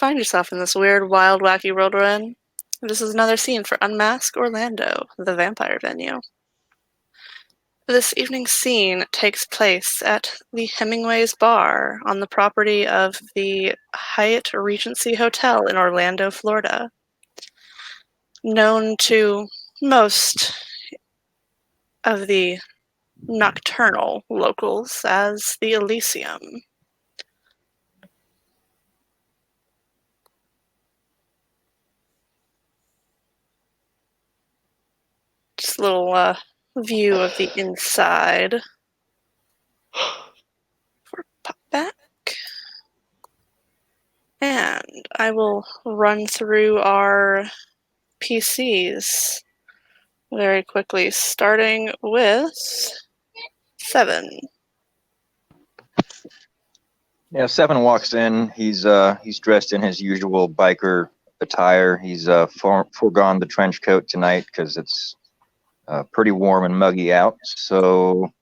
find yourself in this weird, wild, wacky world we're in. This is another scene for Unmask Orlando, the vampire venue. This evening's scene takes place at the Hemingway's Bar on the property of the Hyatt Regency Hotel in Orlando, Florida. Known to most of the nocturnal locals as the Elysium. Just a little view of the inside. For pop back. And I will run through our PCs very quickly, starting with 7. Yeah, 7 walks in. He's dressed in his usual biker attire. He's foregone the trench coat tonight because it's pretty warm and muggy out. So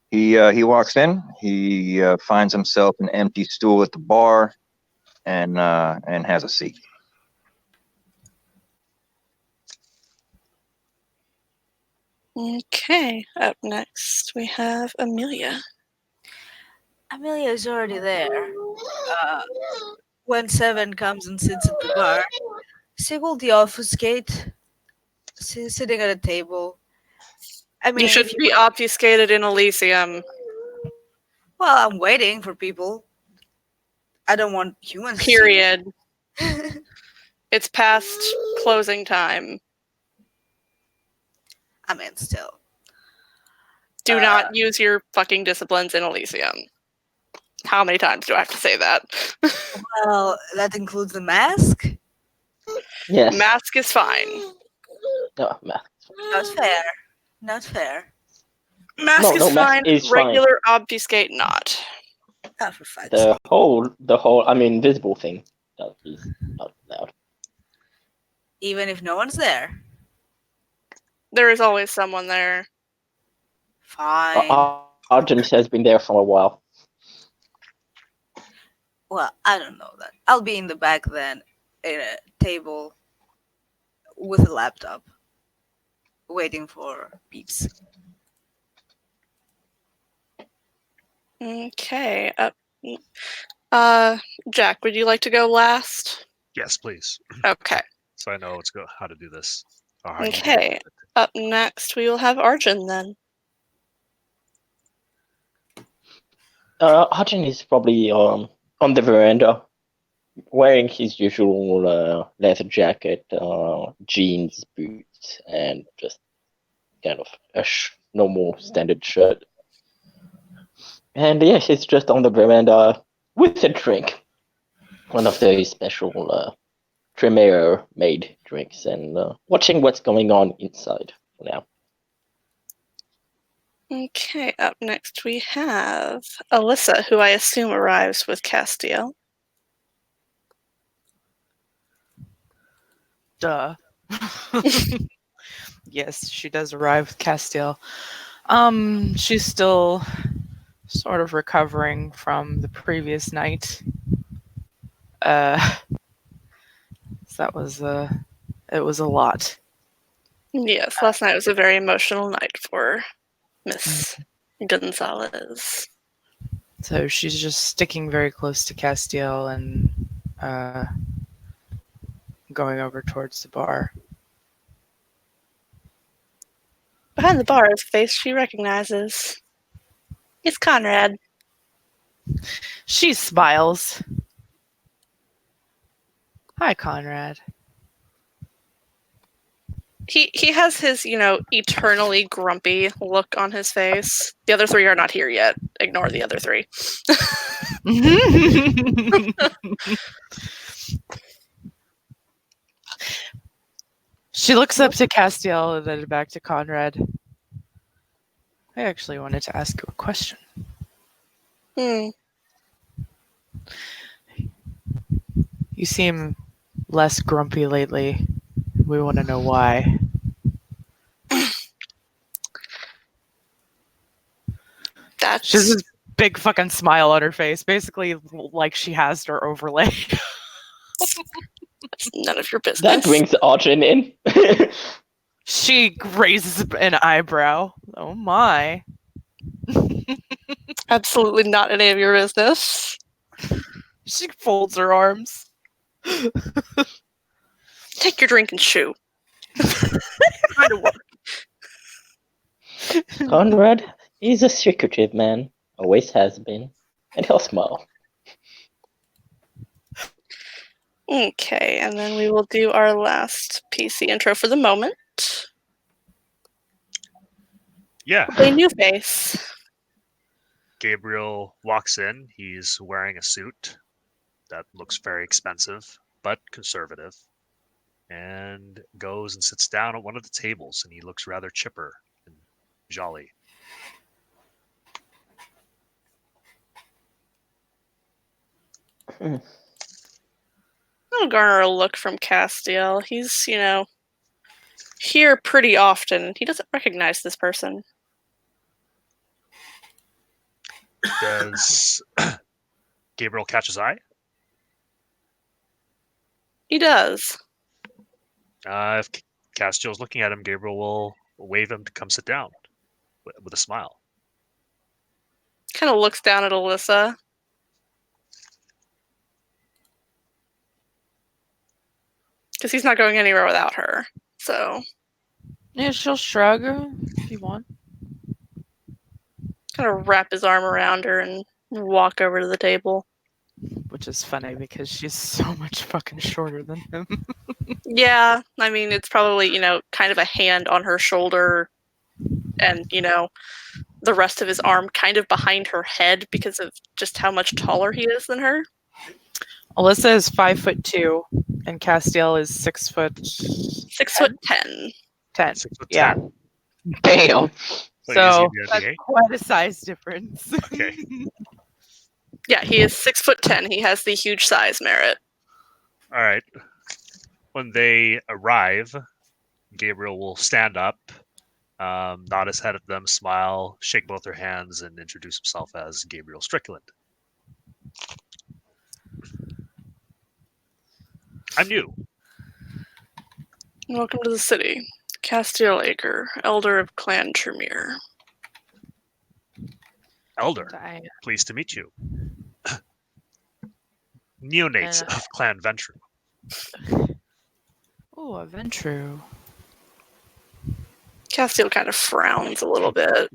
he walks in. He finds himself an empty stool at the bar, and has a seat. Okay, up next we have Amelia. Amelia is already there. When 7 comes and sits at the bar, she will deobfuscate. She's sitting at a table. I mean, You should be obfuscated in Elysium. Well, I'm waiting for people. I don't want humans. Period. It's past closing time. I mean, still. Do not use your fucking disciplines in Elysium. How many times do I have to say that? Well, that includes the mask? Yes. Mask is fine. No, mask. Not fair. Not fair. Mask is fine. Is regular obfuscate not. Oh, for fuck's the sake. whole, I mean, visible thing. That is not allowed. Even if no one's there. There is always someone there. Fine. Argent has been there for a while. Well, I don't know that. I'll be in the back then, in a table with a laptop, waiting for peeps. Okay. Jack, would you like to go last? Yes, please. Okay. So I know how to do this. Okay. Up next, we will have Arjun then. Arjun is probably on the veranda, wearing his usual leather jacket, jeans, boots, and just kind of a normal standard shirt. And yeah, he's just on the veranda with a drink, one of those special Tremere-made drinks, and watching what's going on inside for now. Okay, up next we have Alyssa, who I assume arrives with Castiel. Duh. Yes, she does arrive with Castiel. She's still sort of recovering from the previous night. So that was it was a lot. Yes, last night was a very emotional night for Miss Gonzalez. So she's just sticking very close to Castiel and going over towards the bar. Behind the bar is a face she recognizes. It's Conrad. She smiles. Hi, Conrad. He has his, eternally grumpy look on his face. The other 3 are not here yet. Ignore the other 3. She looks up to Castiel and then back to Conrad. I actually wanted to ask you a question. Hmm. You seem less grumpy lately. We want to know why. She has this big fucking smile on her face, basically like she has her overlay. It's none of your business. That brings Audrey in. She raises an eyebrow. Oh my. Absolutely not any of your business. She folds her arms. Take your drink and shoo. Try to work. Conrad is a secretive man, always has been, and he'll smile. Okay, and then we will do our last PC intro for the moment. Yeah. A new face. Gabriel walks in. He's wearing a suit that looks very expensive, but conservative, and goes and sits down at one of the tables, and he looks rather chipper and jolly. I'll garner a look from Castiel. He's, here pretty often. He doesn't recognize this person. Does Gabriel catch his eye? He does. If Castiel's looking at him, Gabriel will wave him to come sit down with a smile. Kind of looks down at Alyssa. Because he's not going anywhere without her. So, Yeah, she'll shrug if you want. kind of wrap his arm around her and walk over to the table. Which is funny because she's so much fucking shorter than him. Yeah, I mean, it's probably, kind of a hand on her shoulder and, the rest of his arm kind of behind her head because of just how much taller he is than her. Alyssa is 5'2", and Castiel is 6'10". 6'10". 6'10". Yeah. Damn. So So is he the that's NBA? quite a size difference. Okay. Yeah, he is 6'10". He has the huge size merit. All right. When they arrive, Gabriel will stand up, nod his head at them, smile, shake both their hands, and introduce himself as Gabriel Strickland. I'm new. Welcome to the city. Castiel Acre, elder of Clan Tremere. Elder. I- Pleased to meet you. Neonates And- of Clan Ventru. Oh, a Ventru. Castiel kind of frowns a little bit,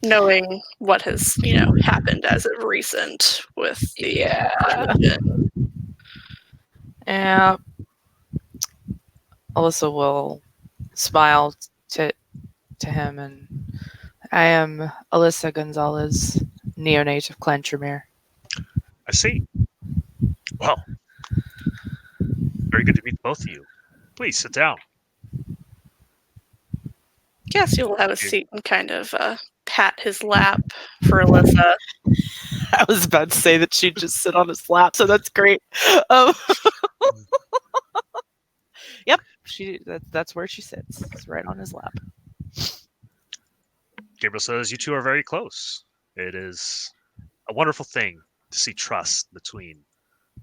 knowing what has, happened as of recent with the religion. Yeah. Alyssa will smile to him, and I am Alyssa Gonzalez, neonate of Clan Tremere. I see. Well, very good to meet both of you. Please sit down. Castiel will have a seat and kind of pat his lap for Alyssa. I was about to say that she'd just sit on his lap, so that's great. Um, yep, that's where she sits. It's right on his lap. Gabriel says, you two are very close. It is a wonderful thing to see trust between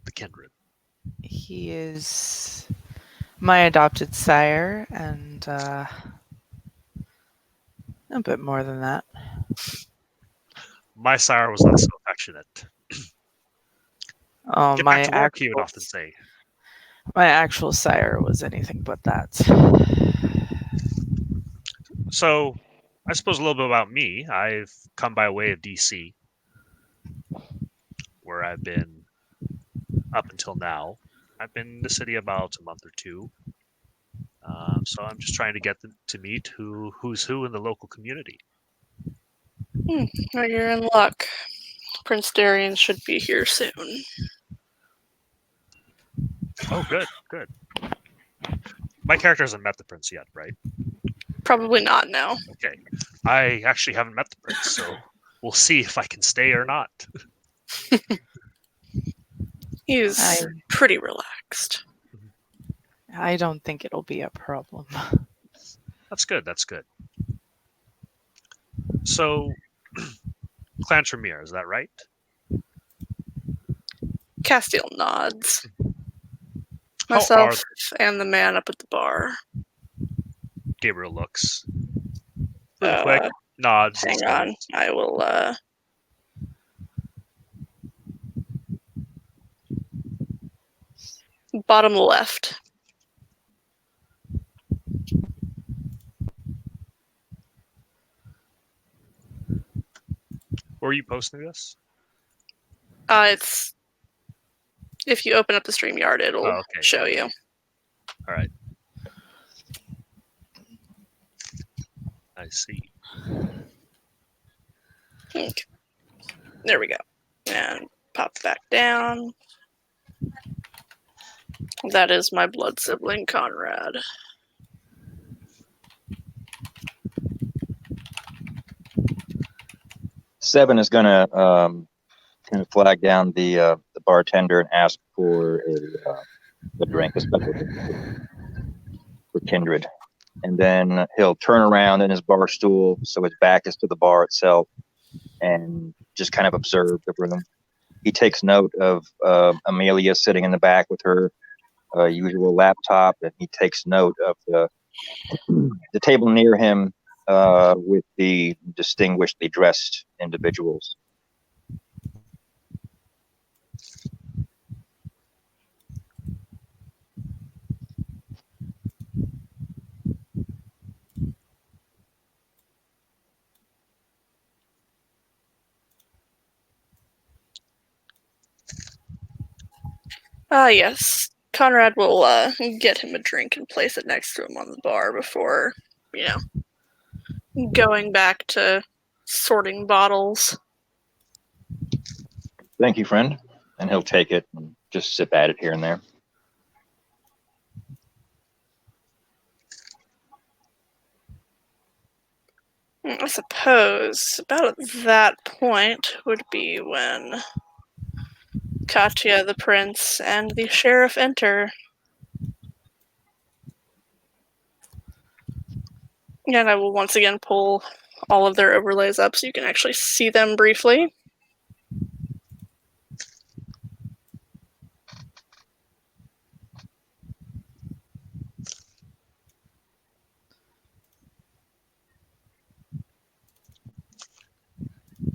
the kindred. He is my adopted sire, and a bit more than that. My sire was not so affectionate. Oh, Get my back to work, he would actual, often say. my actual sire was anything but that. So, I suppose a little bit about me. I've come by way of DC, where I've been up until now. I've been in the city about a month or two. So I'm just trying to get them to meet who's who in the local community. Well, you're in luck. Prince Darian should be here soon. Oh, good, good. My character hasn't met the prince yet, right? Probably not now. Okay. I actually haven't met the prince, so we'll see if I can stay or not. He's pretty relaxed. I don't think it'll be a problem. That's good, that's good. So, Clan Tremere, is that right? Castiel nods. How Myself are and the man up at the bar. Gabriel looks really quick, nods, and Hang says, on. I will, bottom left. "Where are you posting this?" It's if you open up the StreamYard, it'll Oh, okay. show you. All right. I see. Okay. There we go. And pop back down. That is my blood sibling, Conrad. Seven is gonna kind of flag down the bartender and ask for a drink, a special drink for Kindred, and then he'll turn around in his bar stool so his back is to the bar itself, and just kind of observe the room. He takes note of Amelia sitting in the back with her usual laptop, and he takes note of the table near him with the distinguishedly dressed individuals. Yes. Conrad will get him a drink and place it next to him on the bar before, going back to sorting bottles. Thank you, friend. And he'll take it and just sip at it here and there. I suppose about at that point would be when Katya, the prince, and the sheriff enter. And I will once again pull all of their overlays up so you can actually see them briefly.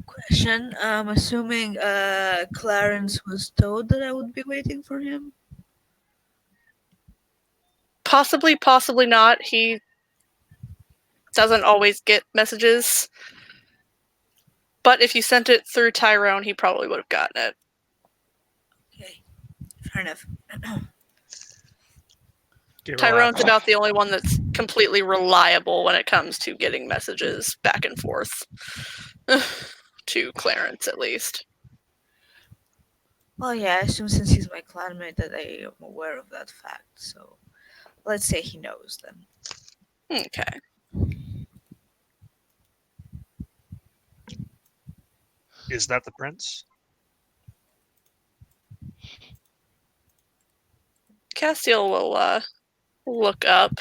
Question. I'm assuming Clarence was told that I would be waiting for him. Possibly, possibly not. He doesn't always get messages. But if you sent it through Tyrone, he probably would have gotten it. Okay, fair enough. Gabriel Tyrone's asks, about the only one that's completely reliable when it comes to getting messages back and forth. To Clarence, at least. Well, yeah, I assume since he's my clanmate that I am aware of that fact. So let's say he knows then. Okay. "Is that the prince?" Castiel will look up.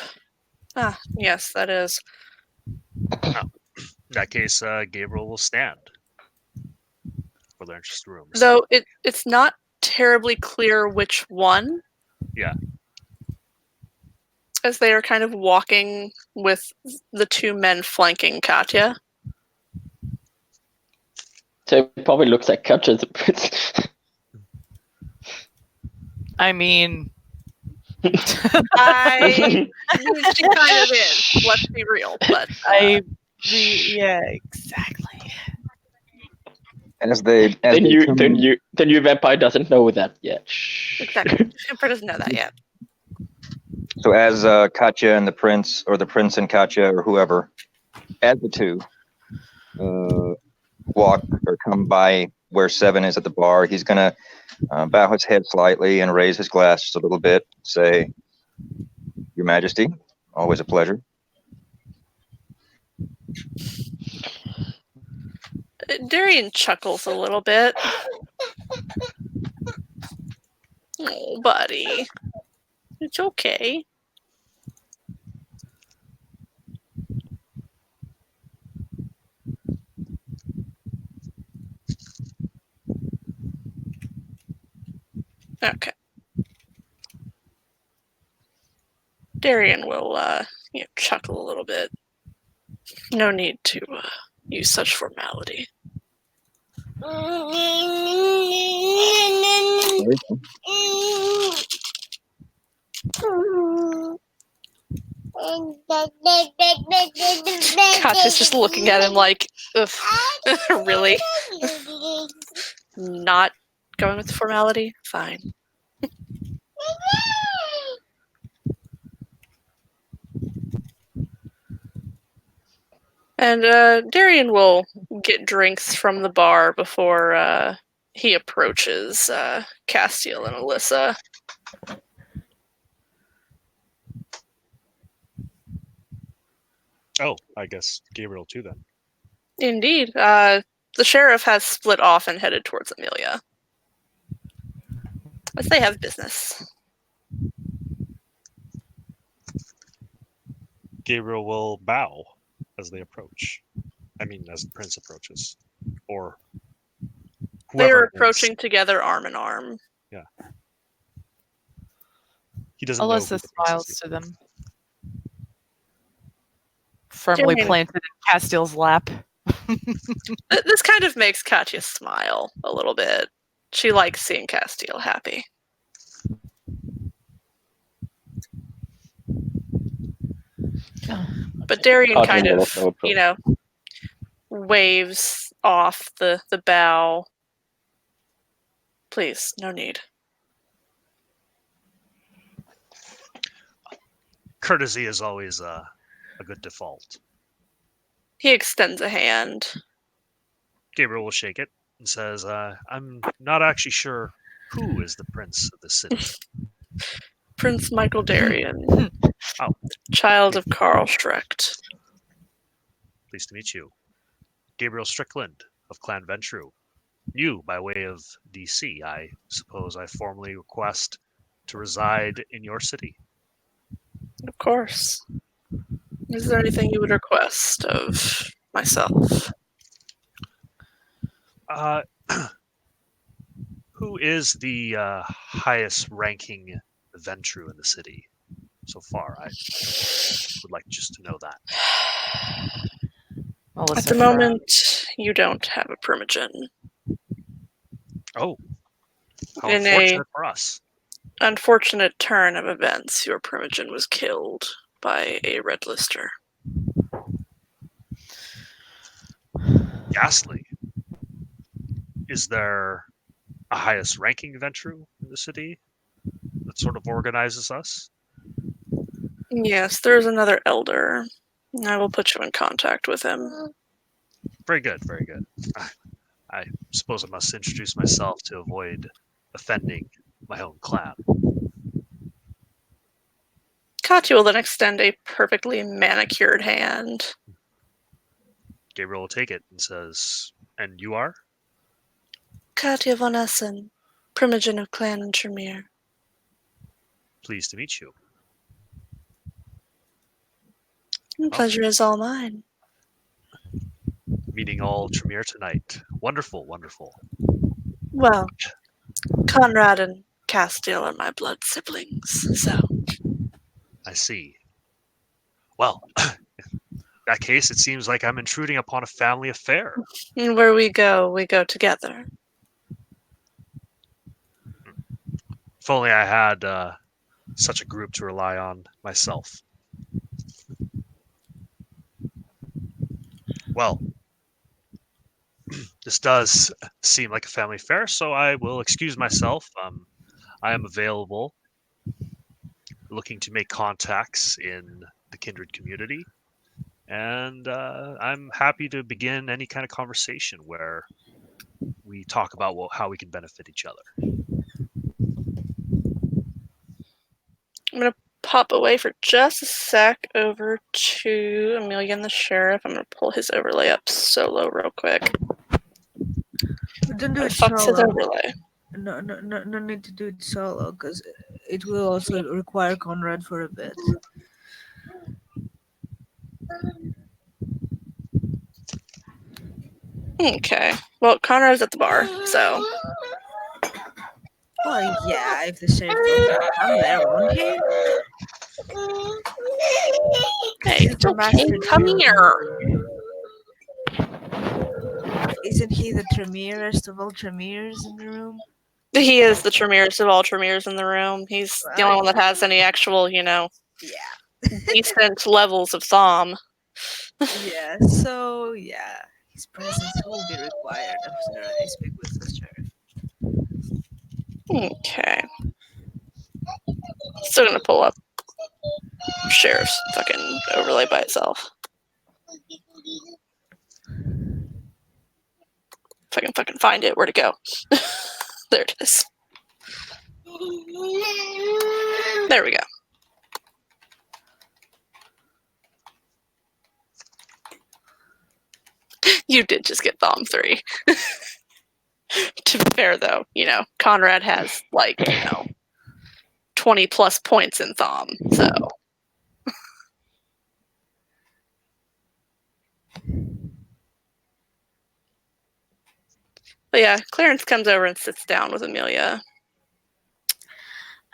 Yes, that is. In that case, Gabriel will stand for the entrance room. Though it's not terribly clear which one. Yeah. As they are kind of walking with the two men flanking Katya. So it probably looks like Katja's a prince. I mean, She kind of is. Let's be real, but yeah, exactly. As they the new vampire doesn't know that yet. exactly. Emperor doesn't know that yet. So as Katya and the prince, or the prince and Katya, or whoever, as the two walk or come by where Seven is at the bar, he's gonna bow his head slightly and raise his glass a little bit, say, "Your Majesty, always a pleasure." Darian chuckles a little bit. Oh, buddy. It's okay. Okay. Darian will, chuckle a little bit. No need to use such formality. Katya's just looking at him like, ugh, really? Not going with the formality? Fine. And Darian will get drinks from the bar before he approaches Castiel and Alyssa. Oh, I guess Gabriel too then. Indeed. The sheriff has split off and headed towards Amelia. As they have business. Gabriel will bow as they approach. I mean, as the prince approaches. Or They whoever are it is. approaching together arm in arm. He doesn't know who Alyssa the prince smiles is. to them. Firmly Darian. planted in Castiel's lap. This kind of makes Katya smile a little bit. She likes seeing Castiel happy. But Darian Katya kind will of, also approach. waves off the bow. Please, no need. Courtesy is always a good default. He extends a hand. Gabriel will shake it and says, I'm not actually sure who is the prince of the city. Prince Michael Darian. Oh. Child of Karl Strecht. Pleased to meet you. Gabriel Strickland of Clan Ventru. You, by way of DC, I suppose I formally request to reside in your city. Of course. Is there anything you would request of myself? Who is the highest ranking Ventru in the city so far? I would like just to know that. Alyssa At the moment, you don't have a primogen. Oh, how In unfortunate for us. Unfortunate turn of events, your primogen was killed by a red lister. Ghastly. Is there a highest ranking Ventru in the city that sort of organizes us? Yes, there's another elder. I will put you in contact with him. Very good, very good. I suppose I must introduce myself to avoid offending my own clan. Katya will then extend a perfectly manicured hand. Gabriel will take it and says, and you are? Katya von Essen, primogen of Clan Tremere. Pleased to meet you. The pleasure is all mine. Meeting all Tremere tonight. Wonderful, wonderful. Well, Conrad and Castiel are my blood siblings, so. I see. Well, in that case, it seems like I'm intruding upon a family affair. And where we go together. If only I had such a group to rely on myself. Well, this does seem like a family affair, so I will excuse myself. I am available, looking to make contacts in the kindred community, and I'm happy to begin any kind of conversation where we talk about how we can benefit each other. I'm going to pop away for just a sec over to Amelia and the sheriff. I'm going to pull his overlay up solo real quick. But don't do Where it the fuck's his solo. overlay? No need to do it solo, because it will also require Conrad for a bit. Okay. Well, Conrad's at the bar, so Well, yeah, if the sheriff tells him to come there, won't he? Hey, Isn't it's the okay. master Come here. Isn't he the Tremirest of all Tremirs in the room? He is the Tremirest of all Tremirs in the room. He's the only one that has any actual, Yeah. decent levels of Thom. Yeah, so yeah, his presence will be required after I speak with the sheriff. Okay. Still gonna pull up Sheriff's fucking overlay by itself. If I can fucking find it, where'd it go? There it is. There we go. You did just get Thom 3. To be fair, though, Conrad has, 20 plus points in Thom, so. But yeah, Clarence comes over and sits down with Amelia.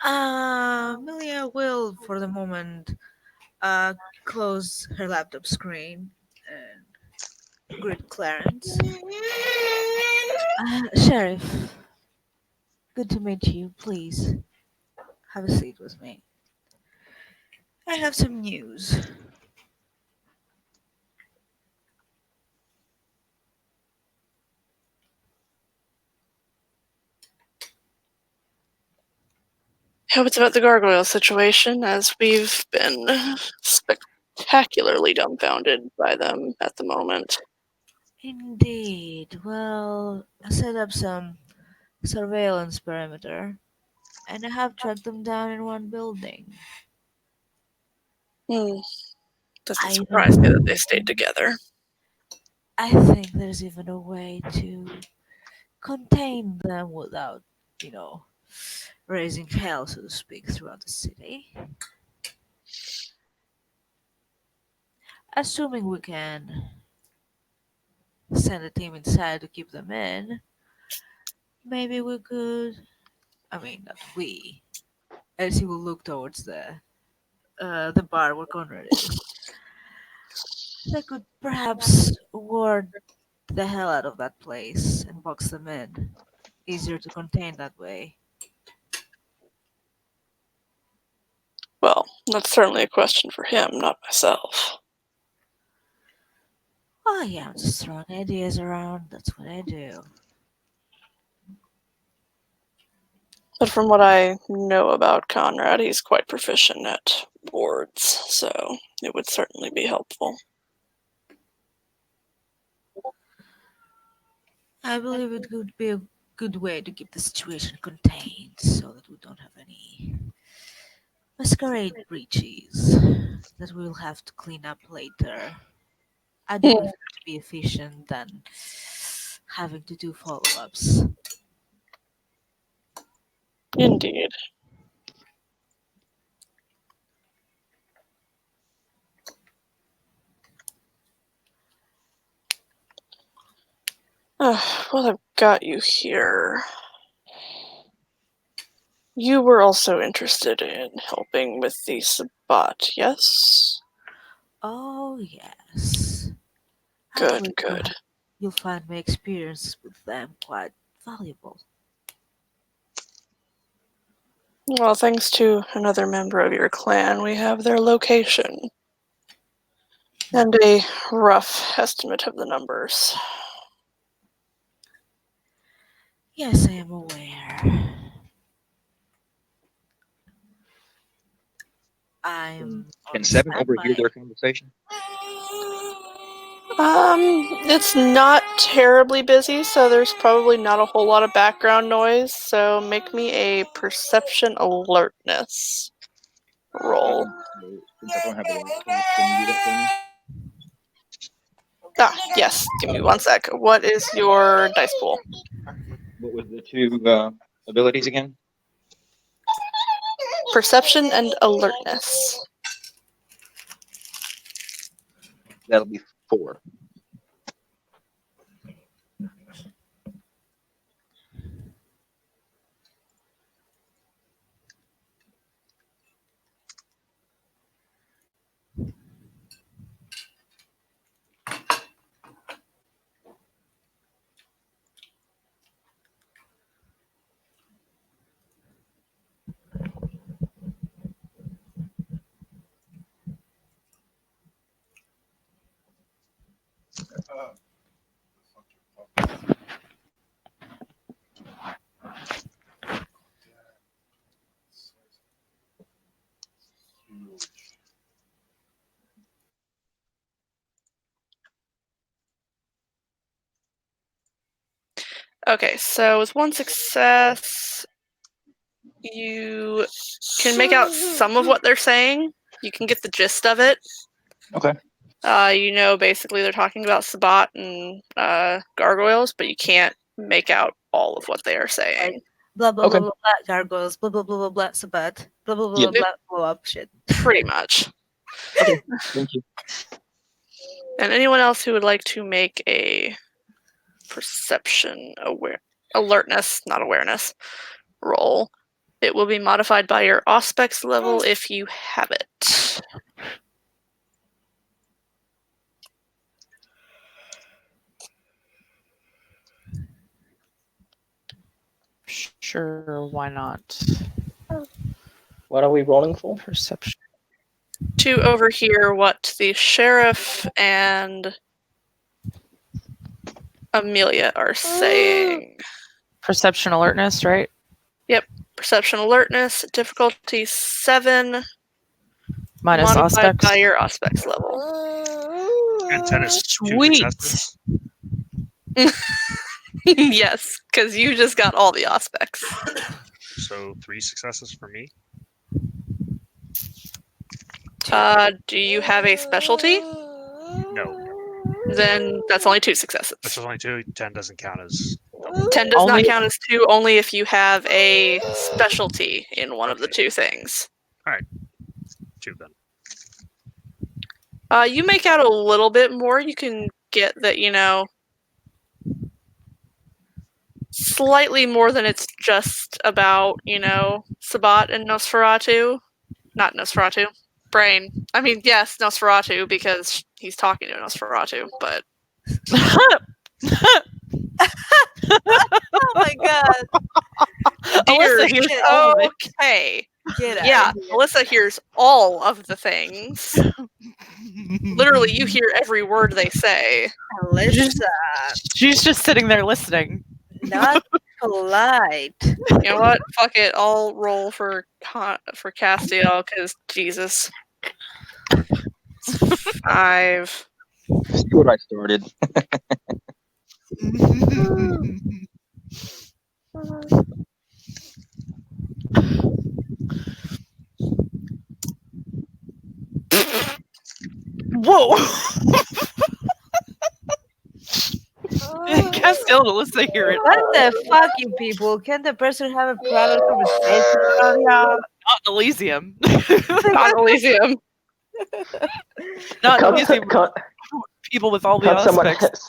Amelia will, for the moment, close her laptop screen and greet Clarence. Sheriff, good to meet you. Please have a seat with me. I have some news. Hope it's about the gargoyle situation, as we've been spectacularly dumbfounded by them at the moment. Indeed. Well, I set up some surveillance perimeter, and I have tracked them down in one building. Doesn't I surprise me that they even, stayed together. I think there's even a way to contain them without, you know, raising hell, so to speak, throughout the city. Assuming we can send a team inside to keep them in, maybe we could. I mean, not we. As he will look towards the bar where Conrad is. They could perhaps ward the hell out of that place and box them in. Easier to contain that way. Well, that's certainly a question for him, not myself. Oh yeah, I'm just throwing ideas around. That's what I do. But from what I know about Conrad, he's quite proficient at boards, so it would certainly be helpful. I believe it could be a good way to keep the situation contained so that we don't have any masquerade breaches that we'll have to clean up later. I do prefer to be efficient than having to do follow ups. Indeed. Well, I've got you here. You were also interested in helping with the Sabbat, yes? Oh, yes. I Good, believe good. you'll find my experience with them quite valuable. Well, thanks to another member of your clan, we have their location and a rough estimate of the numbers. Yes, I am aware. I'm Can on Seven overhear standby. their conversation? It's not terribly busy, so there's probably not a whole lot of background noise, so make me a perception alertness roll. Since I don't have a laptop, can you do that for me? Yes, give me one sec. What is your dice pool? What was the two abilities again? Perception and alertness. That'll be 4. Okay, so with one success, you can make out some of what they're saying. You can get the gist of it. Okay. Basically they're talking about Sabat and gargoyles, but you can't make out all of what they are saying. Blah blah Okay. blah blah blah gargoyles, blah blah blah blah blah Sabat, blah blah blah Yep. blah blow up shit. Pretty much. Thank you. And anyone else who would like to make a perception alertness, not awareness, roll, it will be modified by your Auspex level if you have it. Sure, why not? What are we rolling for? Perception. To overhear what the sheriff and Amelia are saying. Perception alertness, right? Yep. Perception alertness, difficulty 7, Minus modified Auspex. by your Auspex level. And 10 is 2 Sweet. successes. Yes, because you just got all the Auspex. So 3 successes for me. Do you have a specialty? No. Then that's only 2 successes. This is only 2. 10 doesn't count as double. 10 does Only- not count as 2, only if you have a specialty in one of the 2 things. 2 then. You make out a little bit more. You can get that, slightly more than it's just about, Sabat and Nosferatu. Not Nosferatu. Brain. I mean, yes, Nosferatu, because he's talking to Nosferatu, but... Oh my god! Dear, Alyssa hears all of it. okay. Get out Yeah, of here. Alyssa hears all of the things. Literally, you hear every word they say. Alyssa, She's just sitting there listening. not polite. You know what? Fuck it. I'll roll for Castiel, because Jesus. 5. See what I started. Whoa! Castile and Alyssa hear it. What the fuck, you people? Can the person have a private conversation around here? Not Elysium. Not Elysium. Not Can't- Elysium. can't- People with all the Can't someone, aspects.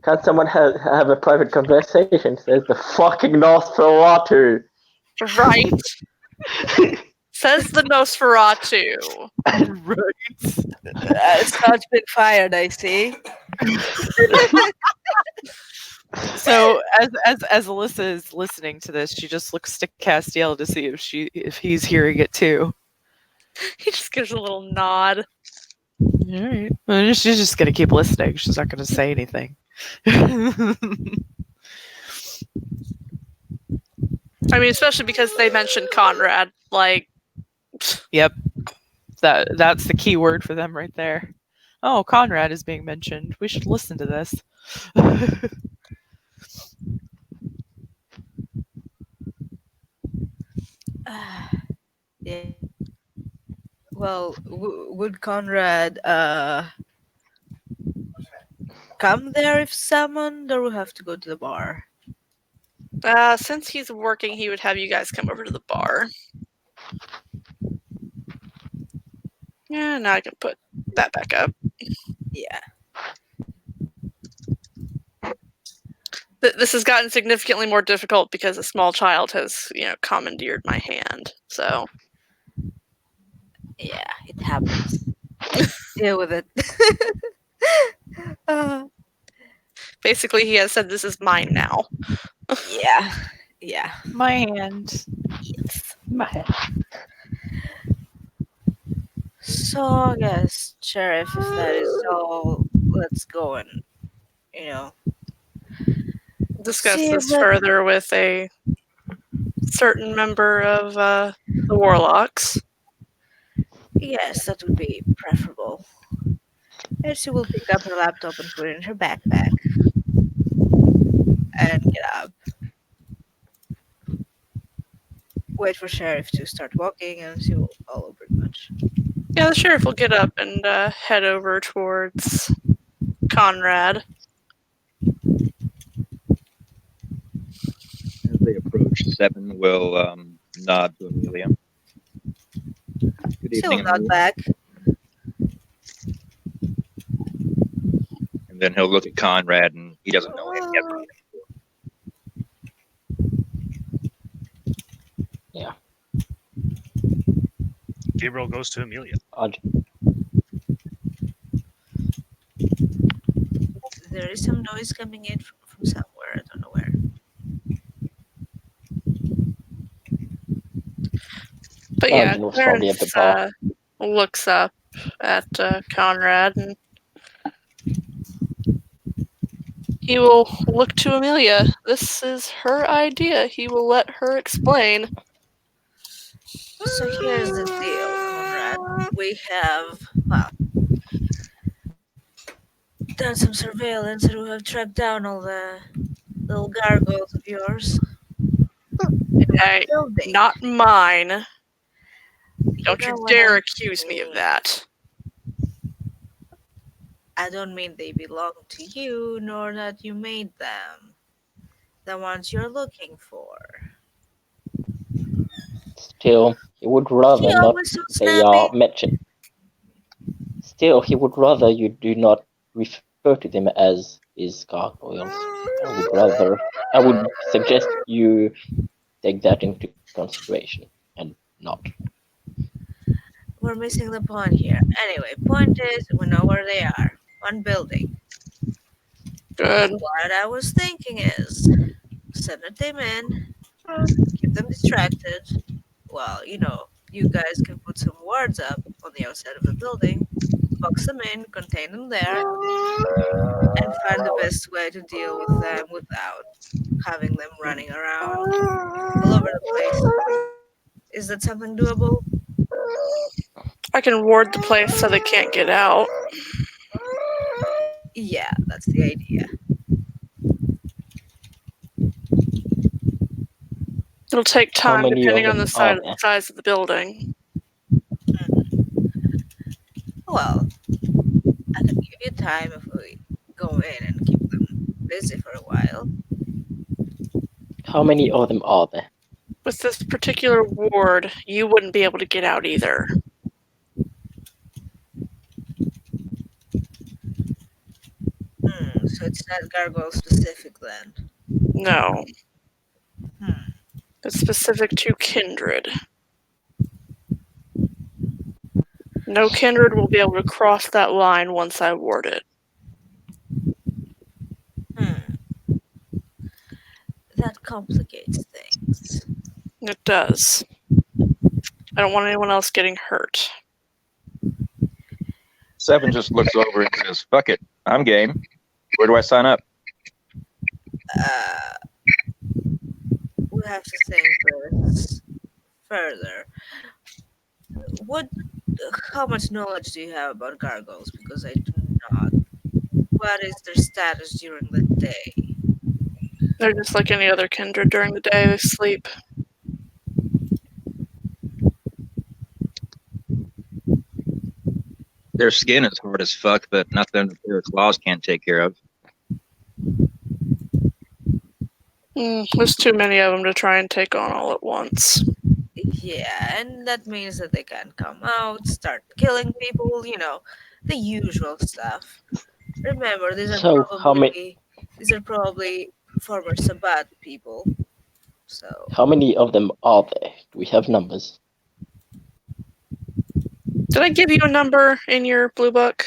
can't someone have a private conversation? Says the fucking Nosferatu. Right. Says the Nosferatu. Right. Scott's been fired, I see. So as Alyssa is listening to this, she just looks to Castiel to see if he's hearing it too. He just gives a little nod. All right. Well, she's just gonna keep listening. She's not gonna say anything. I mean, especially because they mentioned Conrad. Like, Yep. That's the key word for them right there. Oh, Conrad is being mentioned. We should listen to this. Yeah. Well, would Conrad come there if summoned, or will have to go to the bar? since he's working, he would have you guys come over to the bar. Yeah, now I can put that back up. Yeah. This has gotten significantly more difficult because a small child has, commandeered my hand. So, Yeah, it happens. Deal with it. basically, he has said, "This is mine now." Yeah. Yeah. My hand. Yes. My hand. So, yes, Sheriff, if that is all, let's go and, you know, Discuss see if this that. further with a certain member of the Warlocks. Yes, that would be preferable. And she will pick up her laptop and put it in her backpack and get up. Wait for Sheriff to start walking, and she will follow pretty much. Yeah, the sheriff will get up and head over towards Conrad. As they approach, Seven will nod to Amelia. Good She will evening, nod Amelia. back. And then he'll look at Conrad, and he doesn't know him yet. Yeah. Gabriel goes to Amelia. I'd, There is some noise coming in from somewhere. I don't know where. But yeah, Arjun was probably at the Clarence bar. looks up at Conrad and he will look to Amelia. This is her idea. He will let her explain. So here's the deal, Conrad. We have, well, done some surveillance and we have tracked down all the little gargoyles of yours in one Hey, building. not mine. You Don't know you what dare I accuse me of mean. that. I don't mean they belong to you, nor that you made them. The ones you're looking for. Still, he would rather He not always so they are snappy. mentioned. Still, he would rather you do not refer to them as his gargoyles. I would suggest you take that into consideration and not. We're missing the point here. Anyway, point is, we know where they are. One building. Good. What I was thinking is, send a team in, keep them distracted. Well, you guys can put some wards up on the outside of the building, box them in, contain them there, and find the best way to deal with them without having them running around all over the place. Is that something doable? I can ward the place so they can't get out. Yeah, that's the idea. It'll take How time many of depending on them the are size, there? size of the building. Well, I can give you time if we go in and keep them busy for a while. How many of them are there? With this particular ward, you wouldn't be able to get out either. So it's not gargoyle specific then. No. Hmm. It's specific to kindred. No kindred will be able to cross that line once I ward it. That complicates things. It does. I don't want anyone else getting hurt. Seven just looks over and says, "Fuck it, I'm game. Where do I sign up?" Uh, we have to think this further. What? How much knowledge do you have about gargoyles? Because I do not. What is their status during the day? They're just like any other kindred during the day. They sleep. Their skin is hard as fuck, but nothing that their claws can't take care of. There's too many of them to try and take on all at once. Yeah, and that means that they can come out, start killing people, the usual stuff. Remember, So these are probably former Sabbat people. So how many of them are there? Do we have numbers? Did I give you a number in your blue book?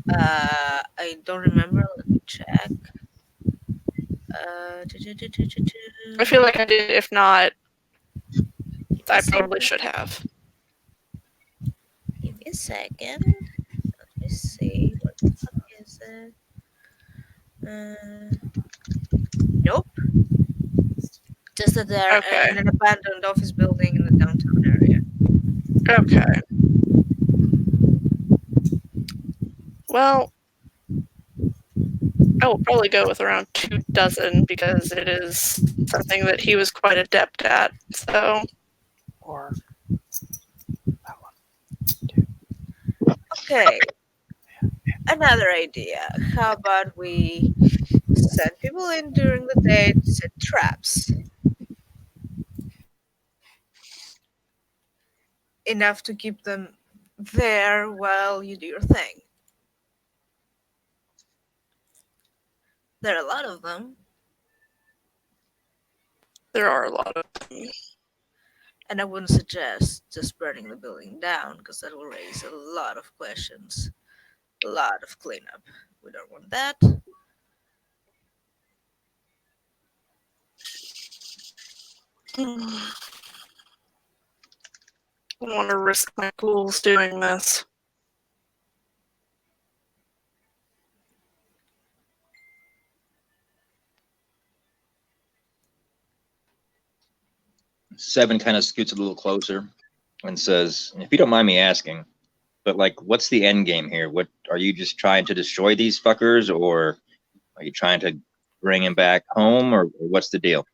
I don't remember. Let me check. I feel like I did. If not, I Same. probably should have. Give me a second. Let me Uh, nope. Just that they're Okay. in an abandoned office building in the downtown area. Okay. Well, I will probably go with around 2 dozen because it is something that he was quite adept at. So, Or Okay, another idea. How about we send people in during the day to set traps? Enough to keep them there while you do your thing. There are a lot of them, there are a lot of them. and I wouldn't suggest just burning the building down because that will raise a lot of questions, a lot of cleanup. We don't want that. I don't want to risk my ghouls doing this. Seven kind of scoots a little closer and says, "If you don't mind me asking, but like, what's the end game here? What are you just trying to destroy these fuckers, or are you trying to bring him back home, or what's the deal?"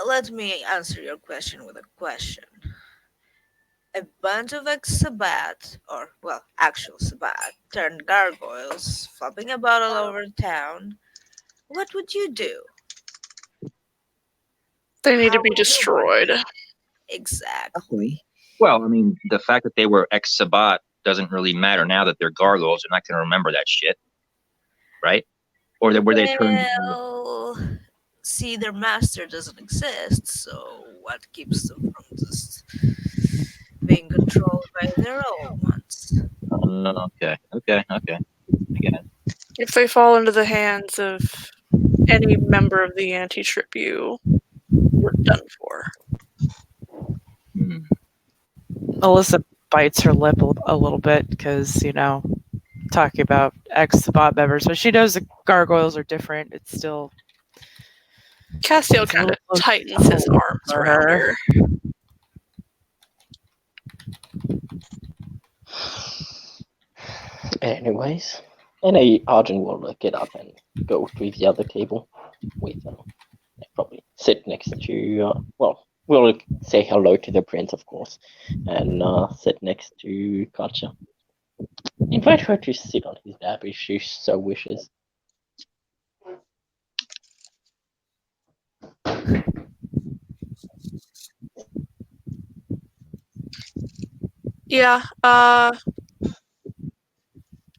Let me answer your question with a question. A bunch of ex-Sabbat, or, well, actual Sabbat, turned gargoyles flopping about all over town. What would you do? They need to How be would you want destroyed. it? Exactly. Well, I mean, the fact that they were ex Sabbat doesn't really matter now that they're gargoyles. They're not going to remember that shit, right? Or were they turned? Well, see, their master doesn't exist, so what keeps them from just being controlled by their old ones? Okay. I get it. If they fall into the hands of any member of the anti-tribu, we're done for. Hmm. Alyssa bites her lip a little bit because, talking about ex-Sabbat members, but she knows the gargoyles are different. It's still Castiel it's a kind little of close tightens to his home arms for around her. her. Anyways, and a Arjun will get up and go to the other table with probably sit next to we'll say hello to the prince, of course, and sit next to Katja. Invite her to sit on his lap if she so wishes. Yeah,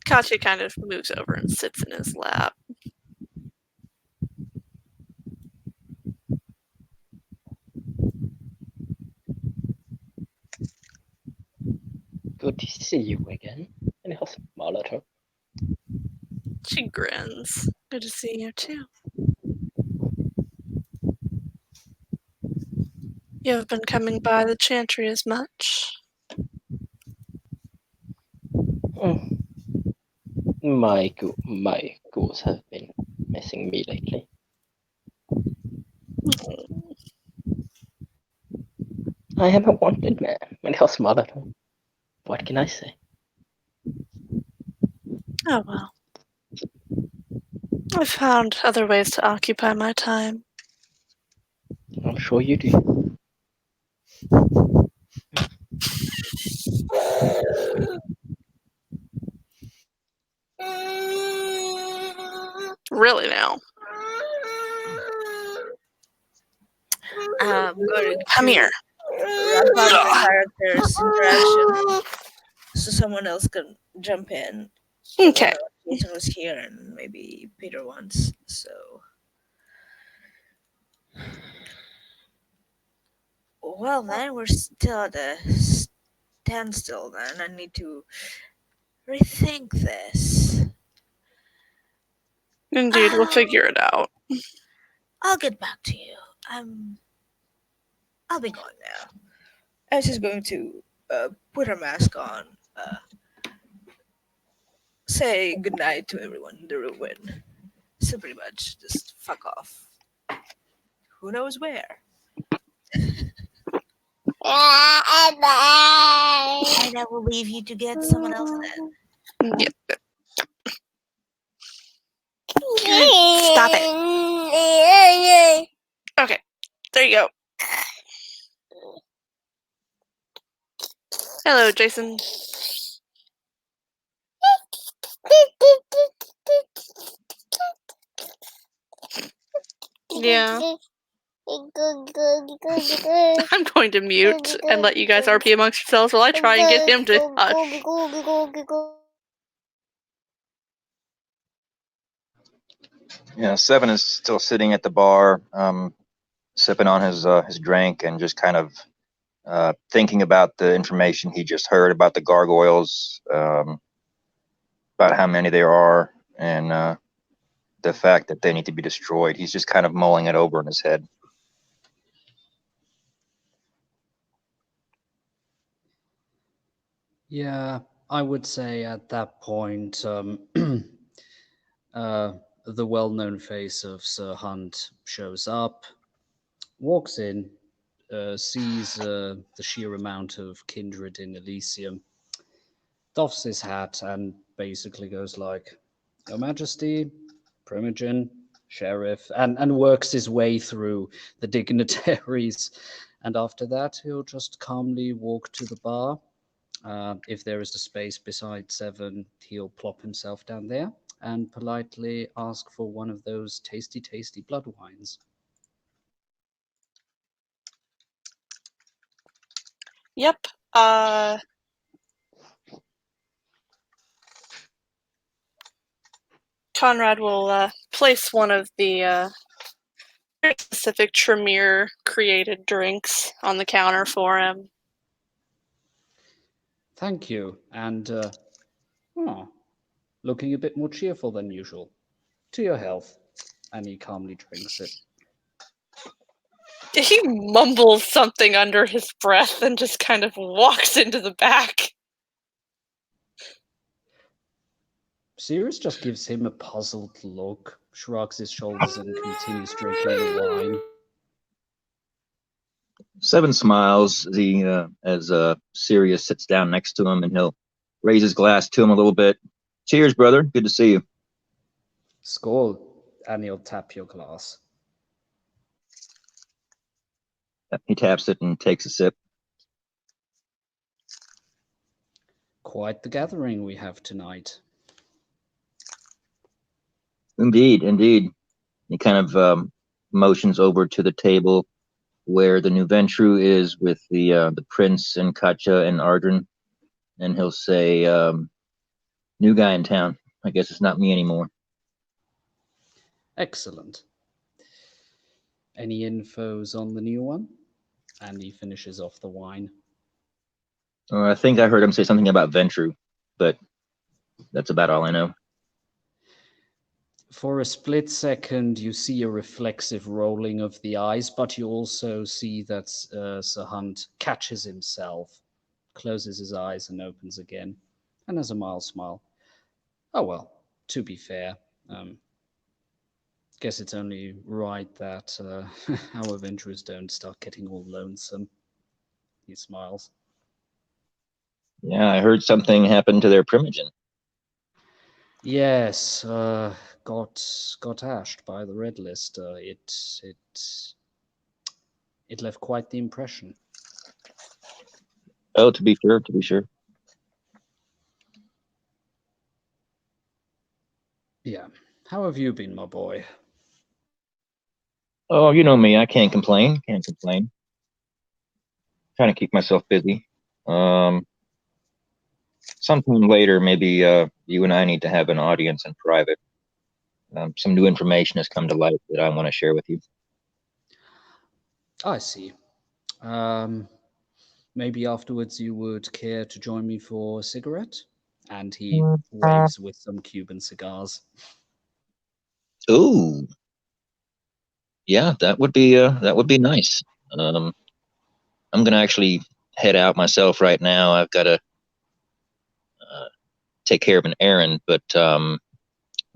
Katya kind of moves over and sits in his lap. Good to see you again. And he'll smile at her. She grins. Good to see you too. You have been coming by the chantry as much? Mm. My ghouls have been missing me lately. I am a wanted man. And he'll smile at her. What can I say? Oh well. I've found other ways to occupy my time. I'm sure you do. Really now. I'm going Come to here. wrap up the characters' interaction so someone else can jump in. Because I Okay. know Jason was here and maybe Peter once. So, well, then we're still at a standstill. Then I need to rethink this. Indeed, we'll figure it out. I'll get back to you. I'll be going now. And she's going to put her mask on, say goodnight to everyone in the ruin. So pretty much, just fuck off. Who knows where? And I will leave you to get someone else then. Yep. Stop it. Okay, there you go. Hello, Jason. Yeah. I'm going to mute and let you guys RP amongst yourselves while I try and get him to hush. Yeah, Seven is still sitting at the bar, sipping on his drink and just kind of thinking about the information he just heard about the gargoyles, about how many there are, and the fact that they need to be destroyed. He's just kind of mulling it over in his head. Yeah, I would say at that point, the well-known face of Sir Hunt shows up, walks in, sees the sheer amount of kindred in Elysium, doffs his hat, and basically goes like, "Your Majesty, Primogen, Sheriff," and works his way through the dignitaries. And after that, he'll just calmly walk to the bar. If there is a space beside Seven, he'll plop himself down there and politely ask for one of those tasty, tasty blood wines. Yep. Conrad will place one of the very specific Tremere created drinks on the counter for him. Thank you. And, looking a bit more cheerful than usual. To your health. And he calmly drinks it. He mumbles something under his breath and just kind of walks into the back. Sirius just gives him a puzzled look, shrugs his shoulders, and continues drinking the wine. Seven smiles as Sirius sits down next to him, and he'll raise his glass to him a little bit. Cheers, brother. Good to see you. Skål, and he'll tap your glass. He taps it and takes a sip. Quite the gathering we have tonight. Indeed, indeed. He kind of motions over to the table where the new Ventru is with the prince and Katja and Ardrin, and he'll say, "New guy in town. I guess it's not me anymore." Excellent. Any infos on the new one? And he finishes off the wine. I think I heard him say something about Ventru, but that's about all I know. For a split second, you see a reflexive rolling of the eyes, but you also see that Sir Hunt catches himself, closes his eyes and opens again, and has a mild smile. Oh well, to be fair, guess it's only right that our adventurers don't start getting all lonesome. He smiles. Yeah, I heard something happened to their Primogen. Yes, got ashed by the Red List. It left quite the impression. Oh, to be sure, to be sure. Yeah. How have you been, my boy? Oh, you know me. I can't complain. Can't complain. Trying to keep myself busy. Sometime later, maybe you and I need to have an audience in private. Some new information has come to light that I want to share with you. I see. Maybe afterwards you would care to join me for a cigarette? And he waves with some Cuban cigars. Ooh, yeah, that would be nice. I'm gonna actually head out myself right now. I've got to take care of an errand, but I'll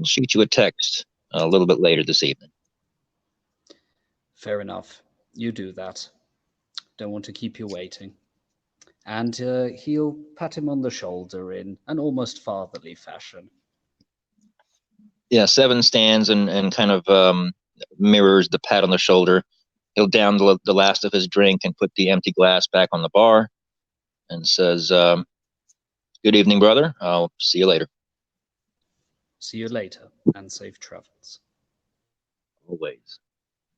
shoot you a text a little bit later this evening. Fair enough. You do that. Don't want to keep you waiting. And he'll pat him on the shoulder in an almost fatherly fashion. Yeah, Seven stands and kind of mirrors the pat on the shoulder. He'll down the last of his drink and put the empty glass back on the bar and says, good evening, brother. I'll see you later. See you later, and safe travels. Always.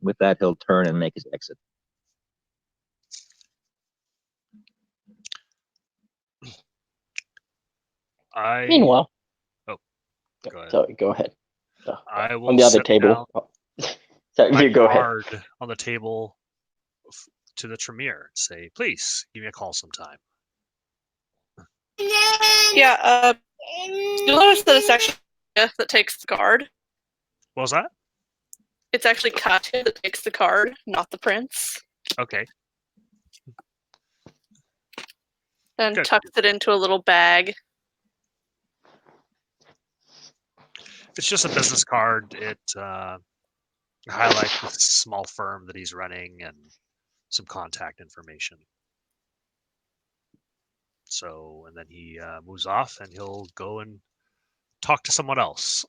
With that, he'll turn and make his exit. Meanwhile, Oh, go ahead. sorry, go ahead. I will On the other set table. down Sorry, my you go ahead. card on the table to the Tremere and say, please give me a call sometime. Yeah, you'll notice that it's actually Katya that takes the card. What was that? It's actually Katya that takes the card, not the prince. Okay. And Good. tucks it into a little bag. It's just a business card. It highlights the small firm that he's running and some contact information. So, and then he moves off and he'll go and talk to someone else.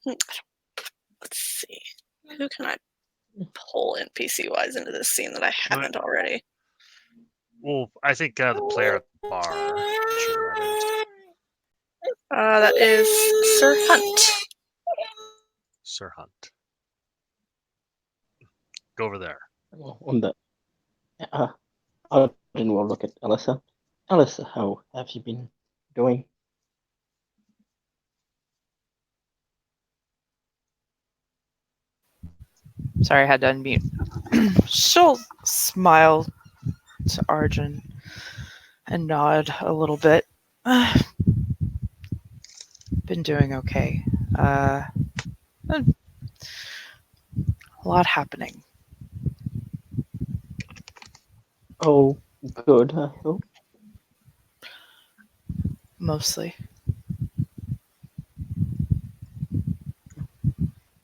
Let's see. Who can I pull NPC-wise into this scene that I haven't already? Well, I think the player at the bar. Sure that is. That is Sir Hunt. Sir Hunt. Go over there. On the Arjun will look at Alyssa. Alyssa, how have you been doing? Sorry, I had to unmute. She'll smile to Arjun and nod a little bit. Been doing okay. A lot happening. Oh, good, I hope. Mostly.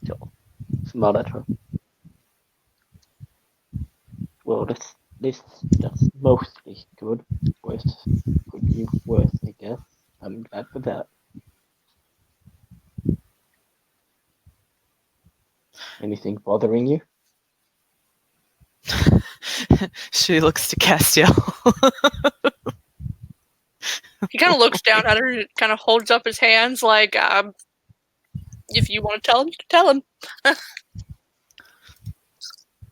She'll smile at her. Well, that's mostly good. Worse could be worse, I guess. I'm glad for that. Anything bothering you? She looks to Castiel. He kind of looks down at her and kind of holds up his hands like, if you want to tell him, you can tell him.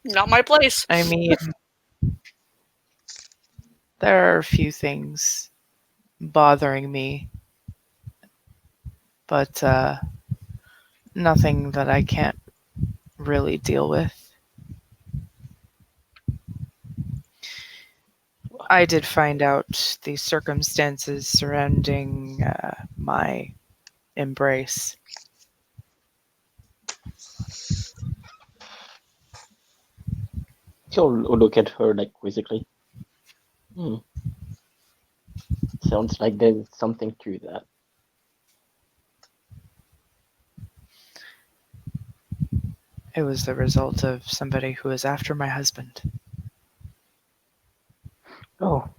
Not my place. I mean, there are a few things bothering me, but nothing that I can't really deal with. I did find out the circumstances surrounding my embrace. She'll look at her like quizzically. Sounds like there's something to that. It was the result of somebody who was after my husband. Oh,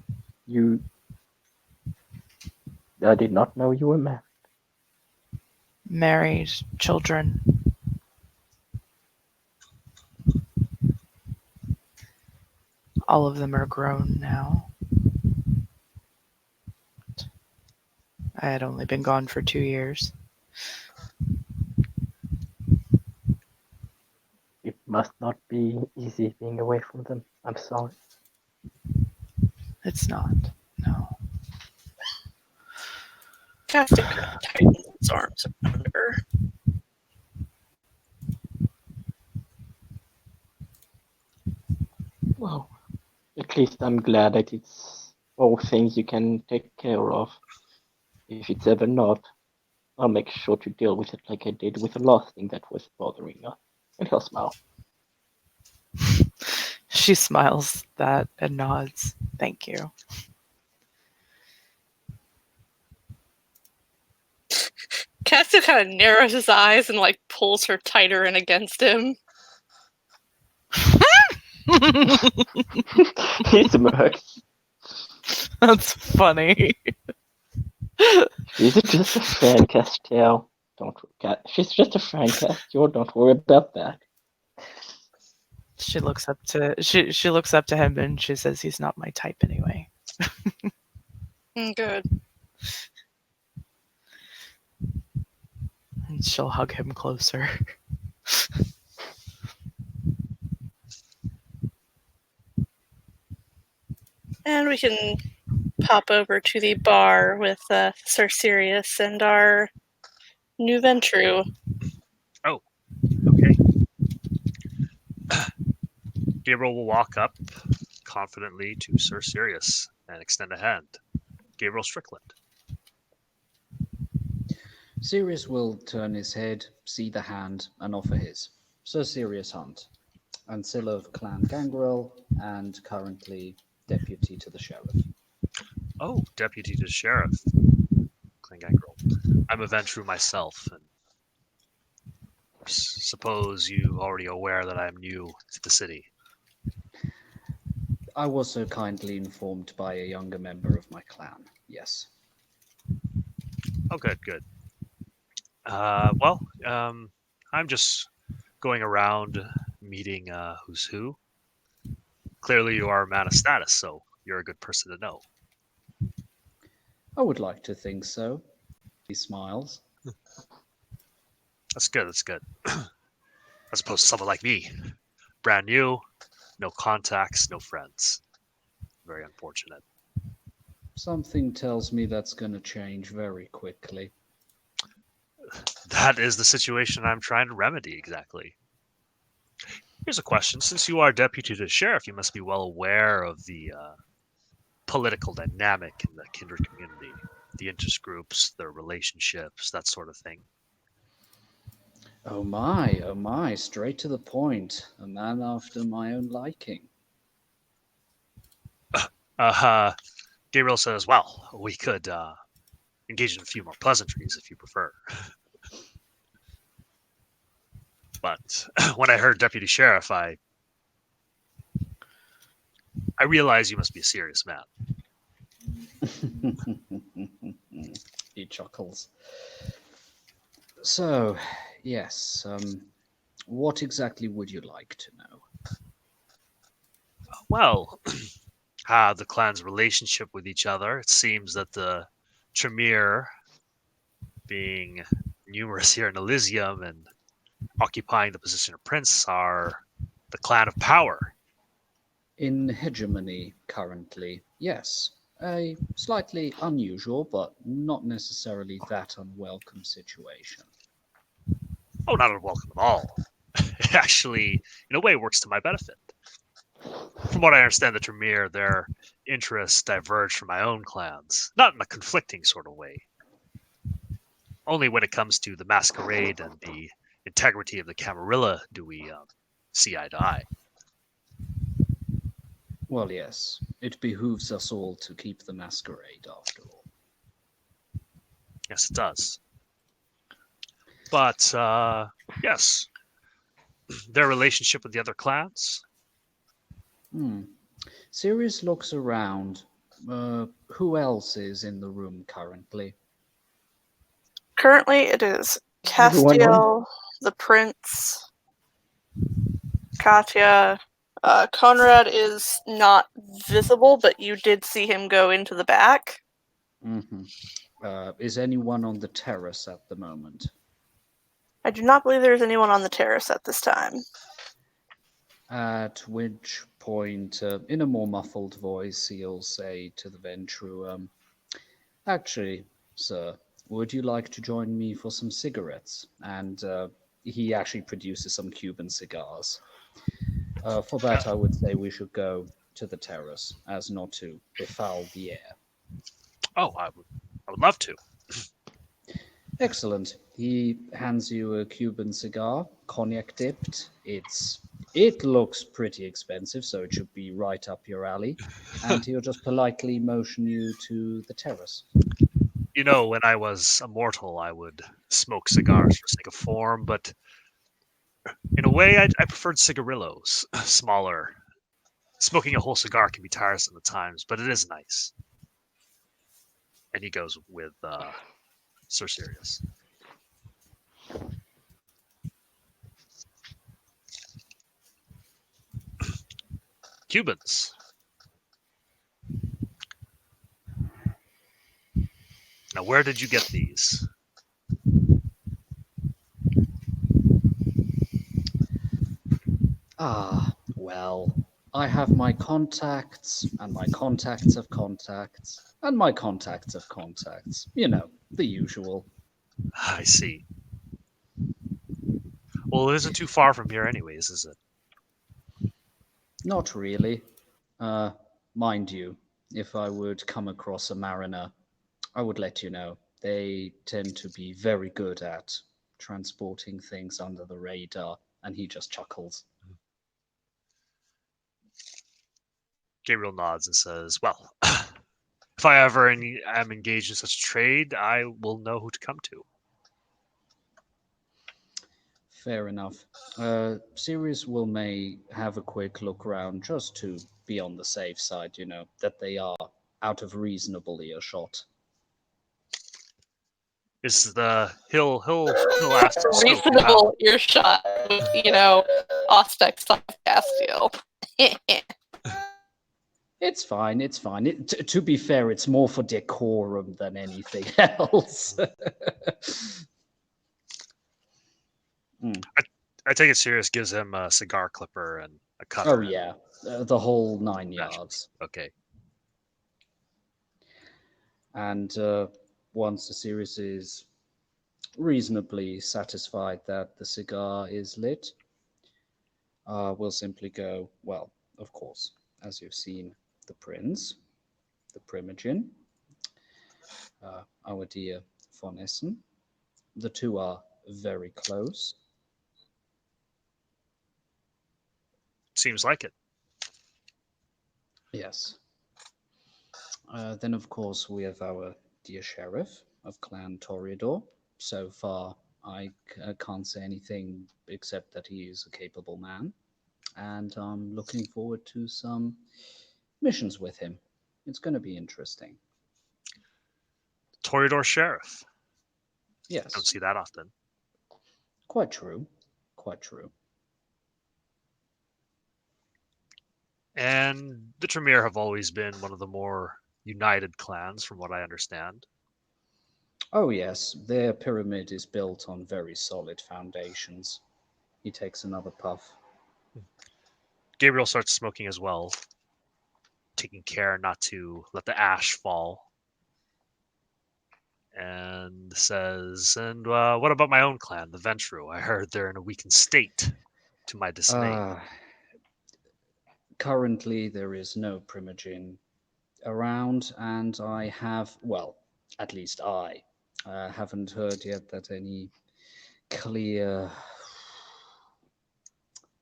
I did not know you were married. Married, children. All of them are grown now. I had only been gone for 2 years. It must not be easy being away from them. I'm sorry. It's not. No. Castiel kind of tightens his arms around her. Well, at least I'm glad that it's all things you can take care of. If it's ever not, I'll make sure to deal with it like I did with the last thing that was bothering us. And he'll smile. She smiles that and nods. Thank you. Castiel kind of narrows his eyes and like pulls her tighter in against him. He smirks. That's funny. She's just a friend, Castiel. She's just a friend, Castiel. Don't worry about that. She looks up to him and she says he's not my type anyway. Good. And she'll hug him closer. And we can pop over to the bar with Sir Sirius and our new Ventru. Oh, okay. Gabriel will walk up confidently to Sir Sirius and extend a hand. Gabriel Strickland. Sirius will turn his head, see the hand, and offer his. Sir Sirius Hunt, Ancilla of Clan Gangrel, and currently deputy to the sheriff. Oh, deputy to sheriff. Clan Gangrel. I'm a Ventru myself, and suppose you already aware that I'm new to the city. I was so kindly informed by a younger member of my clan, yes. Oh, good. I'm just going around meeting who's who. Clearly, you are a man of status, so you're a good person to know. I would like to think so. He smiles. That's good. As opposed to someone like me, brand new, no contacts, no friends. Very unfortunate. Something tells me that's going to change very quickly. That is the situation I'm trying to remedy, exactly. Here's a question. Since you are deputy to sheriff, you must be well aware of the political dynamic in the kindred community, the interest groups, their relationships, that sort of thing. Oh my, straight to the point. A man after my own liking. Gabriel says, well, we could engage in a few more pleasantries if you prefer. But when I heard deputy sheriff, I realized you must be a serious man. He chuckles. So, yes, what exactly would you like to know? Well, the clan's relationship with each other. It seems that the Tremere, being numerous here in Elysium and occupying the position of prince, are the clan of power. In hegemony currently, yes. A slightly unusual, but not necessarily that unwelcome situation. Oh, not unwelcome at all. It actually, in a way, works to my benefit. From what I understand, the Tremere, their interests diverge from my own clans. Not in a conflicting sort of way. Only when it comes to the masquerade and the integrity of the Camarilla do we see eye to eye. Well, yes, it behooves us all to keep the masquerade, after all. Yes, it does. But, yes, their relationship with the other clans. Sirius looks around. Who else is in the room currently? Currently, it is Everyone Castiel, the prince, Katya. Conrad is not visible, but you did see him go into the back. Is anyone on the terrace at the moment? I do not believe there's anyone on the terrace at this time. At which point, in a more muffled voice, he'll say to the Ventru, actually, sir, would you like to join me for some cigarettes? And he actually produces some Cuban cigars. For that, I would say we should go to the terrace, as not to befoul the air. Oh, I would love to. Excellent. He hands you a Cuban cigar, cognac dipped. It looks pretty expensive, so it should be right up your alley. And he'll just politely motion you to the terrace. You know, when I was a mortal, I would smoke cigars for sake of form, but in a way, I preferred cigarillos, smaller. Smoking a whole cigar can be tiresome at times, but it is nice. And he goes with Sir Sirius. Cubans. Now, where did you get these? Ah, well, I have my contacts, and my contacts of contacts, and my contacts of contacts. You know, the usual. I see. Well, it isn't too far from here, anyways, is it? Not really. Uh, Mind you, if I would come across a mariner, I would let you know. They tend to be very good at transporting things under the radar, and he just chuckles. Gabriel nods and says, "Well, if I ever am engaged in such a trade, I will know who to come to." Fair enough. Sirius will may have a quick look around just to be on the safe side, you know, that they are out of reasonable earshot. Is the he'll ask so how Reasonable earshot with, aspects of Castiel. It's fine, it's fine. To be fair, it's more for decorum than anything else. I take it Sirius gives him a cigar clipper and a cutter. Oh, yeah, the whole 9 Naturally. yards. Okay. And once the series is reasonably satisfied that the cigar is lit, we'll simply go, well, of course, as you've seen, the prince, the primogen, our dear von Essen. The two are very close. Seems like it. Yes. Then, of course, we have our dear sheriff of Clan Toreador. So far, I can't say anything except that he is a capable man. And I'm looking forward to some missions with him. It's going to be interesting. Toreador Sheriff. Yes, Don't see that often. quite true. Quite true. And the Tremere have always been one of the more united clans, from what I understand. Oh, yes, their pyramid is built on very solid foundations. He takes another puff. Gabriel starts smoking as well, taking care not to let the ash fall, and says, "And what about my own clan, the Ventru? I heard they're in a weakened state, to my dismay." Currently, there is no primogen around, and I have, well, at least I haven't heard yet that any clear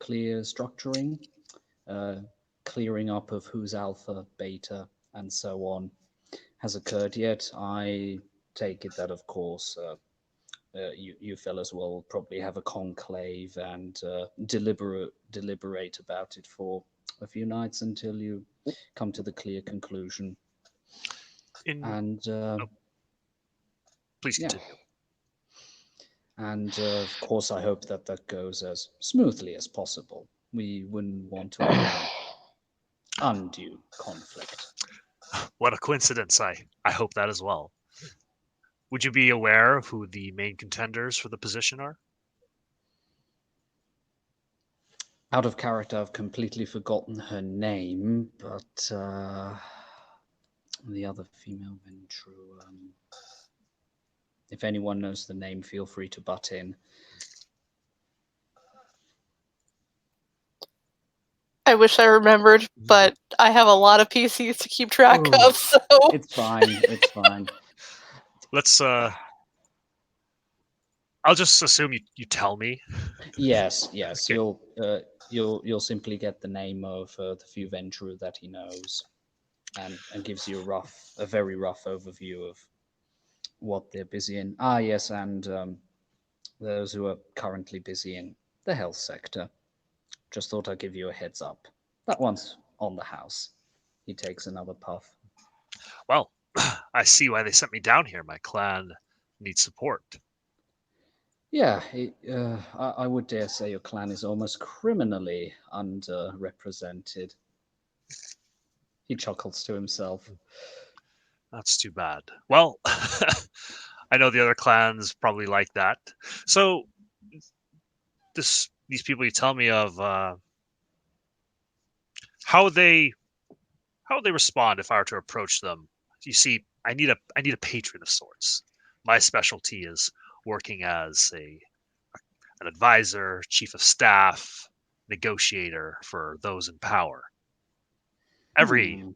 structuring, uh, clearing up of who's alpha, beta, and so on has occurred yet. I take it that, of course, you fellas will probably have a conclave and deliberate about it for a few nights until you come to the clear conclusion. And Please yeah, continue. and of course, I hope that that goes as smoothly as possible. We wouldn't want to allow undue conflict. What a coincidence. I hope that as well. Would you be aware of who the main contenders for the position are? Out of character, I've completely forgotten her name, but the other female Ventru. If anyone knows the name, feel free to butt in. I wish I remembered, but I have a lot of PCs to keep track of, so It's fine. It's fine. Let's I'll just assume you tell me. Yes. Okay. You'll simply get the name of the few Ventru that he knows, and gives you a very rough overview of what they're busy in. Ah, yes, and those who are currently busy in the health sector. Just thought I'd give you a heads up. That one's on the house. He takes another puff. Well, I see why they sent me down here. My clan needs support. Yeah, I would dare say your clan is almost criminally underrepresented. He chuckles to himself. That's too bad. Well, I know the other clans probably like that. So, these people you tell me of, how they how would they respond if I were to approach them? You see, I need a patron of sorts. My specialty is working as an advisor, chief of staff, negotiator for those in power. Every Hmm.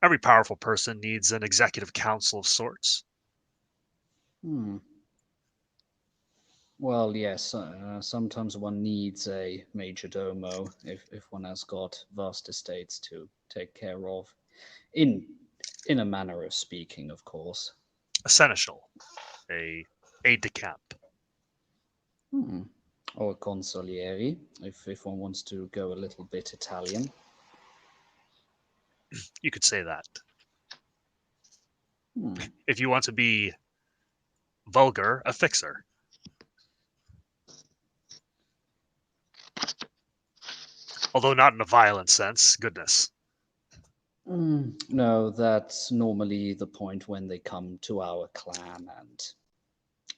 every powerful person needs an executive council of sorts. Hmm. Well, yes, sometimes one needs a major domo if one has got vast estates to take care of. In in a manner of speaking, of course. A seneschal, a aide de camp. Hmm. Or consigliere, if one wants to go a little bit Italian. You could say that. Hmm. If you want to be vulgar, a fixer. Although not in a violent sense, goodness. No, that's normally the point when they come to our clan and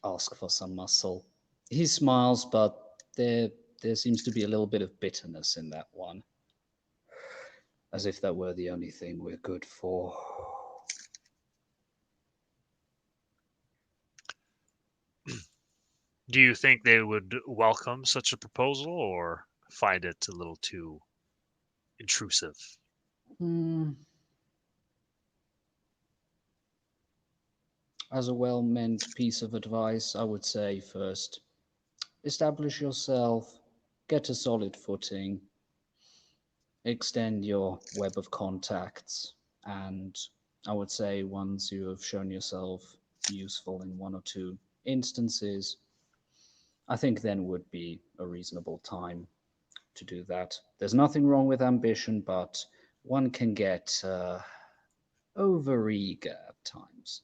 ask for some muscle. He smiles, but there seems to be a little bit of bitterness in that one, as if that were the only thing we're good for. Do you think they would welcome such a proposal or find it a little too intrusive? Hmm. As a well-meant piece of advice, I would say first, establish yourself, get a solid footing, extend your web of contacts, and I would say once you have shown yourself useful in one or two instances, I think then would be a reasonable time to do that. There's nothing wrong with ambition, but one can get overeager at times.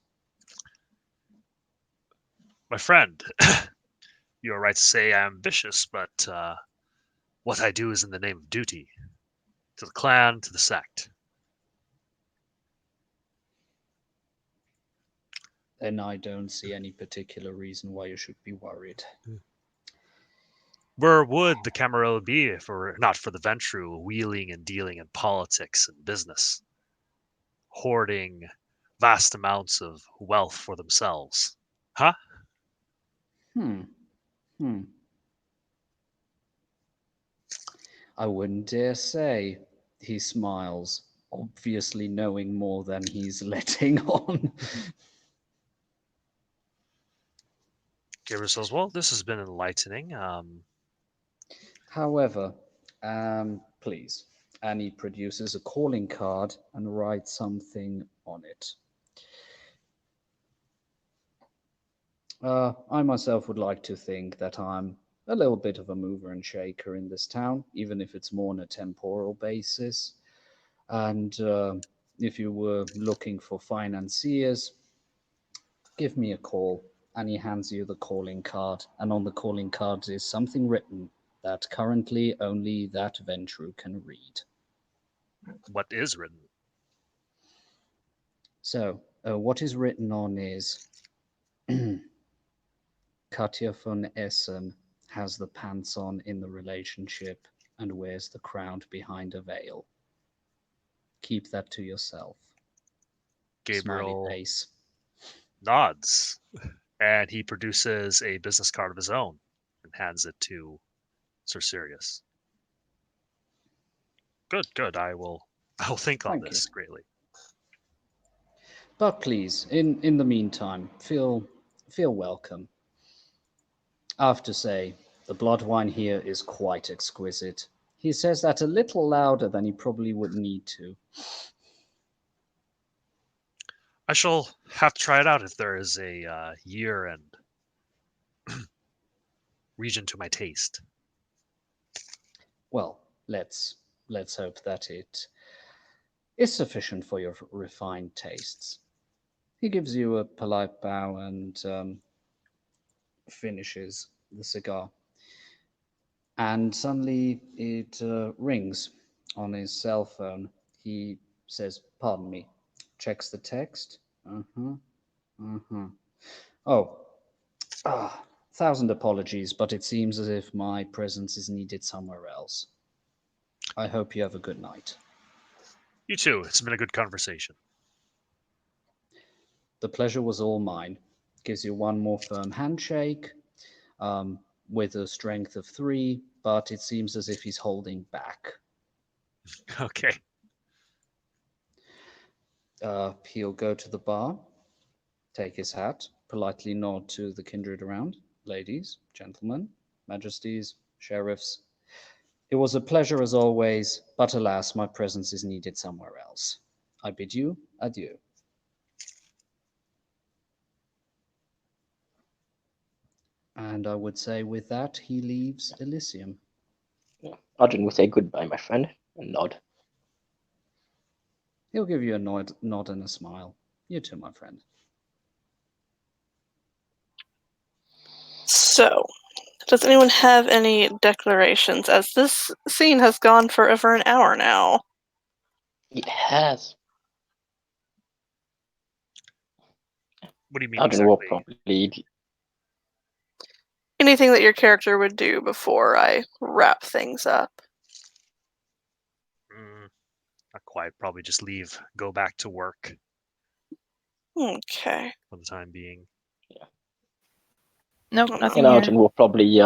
My friend, you are right to say I am ambitious, but what I do is in the name of duty to the clan, to the sect. Then I don't see any particular reason why you should be worried. Where would the Camarilla be if it were not for the Ventru wheeling and dealing in politics and business, hoarding vast amounts of wealth for themselves? Huh? Hmm. Hmm. I wouldn't dare say. He smiles, obviously knowing more than he's letting on. Gabriel says, well, this has been enlightening. However, please. And he produces a calling card and writes something on it. I myself would like to think that I'm a little bit of a mover and shaker in this town, even if it's more on a temporal basis. And if you were looking for financiers, give me a call. And he hands you the calling card. And on the calling card is something written that currently only that Ventru can read. What is written? So, what is written on is Katja von Essen has the pants on in the relationship and wears the crown behind a veil. Keep that to yourself. Smiley Gabriel face. nods, and he produces a business card of his own and hands it to Sir Sirius. Good, good. I will think on Thank you. this greatly. But please, in the meantime, feel welcome. I have to say, the blood wine here is quite exquisite. He says that a little louder than he probably would need to. I shall have to try it out if there is a year and region to my taste. Well, let's hope that it is sufficient for your refined tastes. He gives you a polite bow and finishes the cigar. And suddenly it rings on his cell phone. He says, "Pardon me," checks the text. Uh huh. Uh huh. Oh, 1,000 apologies, but it seems as if my presence is needed somewhere else. I hope you have a good night. You too. It's been a good conversation. The pleasure was all mine. Gives you one more firm handshake with a strength of 3, but it seems as if he's holding back. Okay. He'll go to the bar, take his hat, politely nod to the kindred around. Ladies, gentlemen, majesties, sheriffs. It was a pleasure as always, but alas, my presence is needed somewhere else. I bid you adieu. And I would say with that, he leaves Elysium. Yeah. Arjun will say goodbye, my friend, and nod. He'll give you a nod and a smile. You too, my friend. So, does anyone have any declarations, as this scene has gone for over an hour now? It has. What do you mean Arjun will exactly? probably. Anything that your character would do before I wrap things up? Not quite. Probably just leave. Go back to work Okay. for the time being. Nope, Oh, nothing And here. Arjun will probably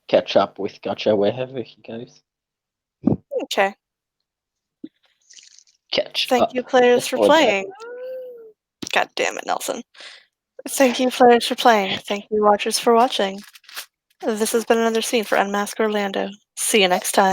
catch up with Gotcha wherever he goes. okay. Catch Thank up. you, players, for Or that. playing. God damn it, Nelson. Thank you, players, for playing. Thank you, watchers, for watching. This has been another scene for Unmask Orlando. See you next time.